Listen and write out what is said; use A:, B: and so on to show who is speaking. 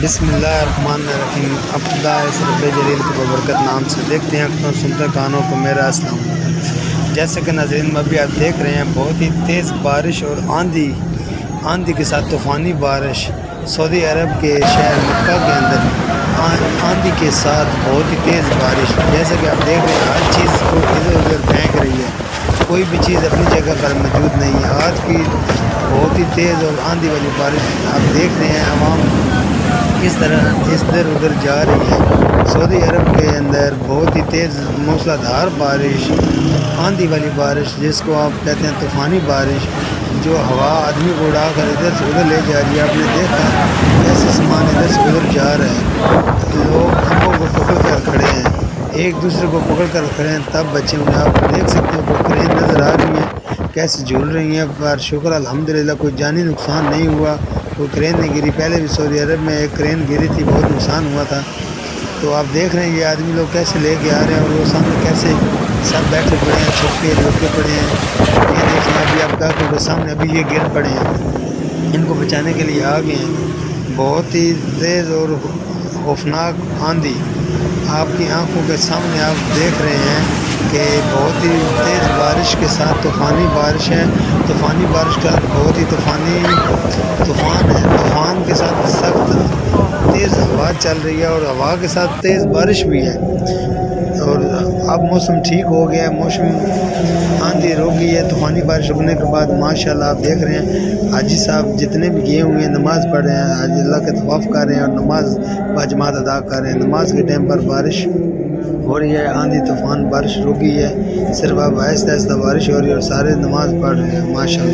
A: بسم اللہ الرحمن الرحیم. عبداللہ اس رب جلیل کے ببرکت نام سے دیکھتے ہیں آنکھوں سنتے کانوں کو میرا السلام علیکم. جیسے کہ ناظرین ابھی آپ دیکھ رہے ہیں بہت ہی تیز بارش اور آندھی کے ساتھ طوفانی بارش سعودی عرب کے شہر مکہ کے اندر آندھی کے ساتھ بہت ہی تیز بارش. جیسے کہ آپ دیکھ رہے ہیں ہر چیز کو ادھر ادھر پھینک رہی ہے, کوئی بھی چیز اپنی جگہ پر موجود نہیں ہے. آج کی بہت ہی تیز اور آندھی والی بارش آپ دیکھ رہے ہیں عوام کس طرح ادھر ادھر جا رہی ہے. سعودی عرب کے اندر بہت ہی تیز موسلا دھار بارش, آندھی والی بارش جس کو آپ کہتے ہیں طوفانی بارش, جو ہوا آدمی کو اڑا کر ادھر سے ادھر لے جا رہی ہے. آپ نے دیکھا کیسے سامان ادھر سے ادھر جا رہا ہے, لوگ کھمبوں کو پکڑ کر کھڑے ہیں, ایک دوسرے کو پکڑ کر کھڑے ہیں تب بچے ہوئے ہیں. آپ دیکھ سکتے ہیں کوئی کرین نظر آ رہی ہے کیسے جھول رہی ہیں, پر شکر الحمدللہ کوئی جانی نقصان نہیں ہوا, کوئی کرین نہیں گری. پہلے بھی سعودی عرب میں ایک کرین گری تھی, بہت نقصان ہوا تھا. تو آپ دیکھ رہے ہیں یہ آدمی لوگ کیسے لے کے آ رہے ہیں اور وہ سامنے کیسے سب بیٹھے پڑے ہیں, چھپے لوٹے پڑے ہیں. یہ دیکھیں ابھی آپ گاہکوں کے سامنے ابھی یہ گر پڑے ہیں, ان کو بچانے کے لیے آ گئے ہیں. بہت ہی تیز اور خوفناک آندھی آپ کی آنکھوں کے سامنے آپ دیکھ رہے ہیں کہ بہت ہی تیز بارش کے ساتھ طوفانی بارش ہے. طوفانی بارش کا بہت ہی طوفان ہے, طوفان کے ساتھ سخت تیز ہوا چل رہی ہے اور ہوا کے ساتھ تیز بارش بھی ہے. اور اب موسم ٹھیک ہو گیا ہے, موسم آندھی رک گئی ہے. طوفانی بارش رکنے کے بعد ماشاءاللہ آپ دیکھ رہے ہیں حاجی صاحب جتنے بھی گئے ہوئے ہیں نماز پڑھ رہے ہیں, حاجی اللہ کے طواف کر رہے ہیں اور نماز باجماعت ادا کر رہے ہیں. نماز کے ٹائم پر بارش ہو رہی ہے, آندھی طوفان بارش رک گئی ہے, صرف اب آہستہ آہستہ بارش ہو رہی ہے اور سارے نماز پڑھ رہے ہیں ماشاءاللہ.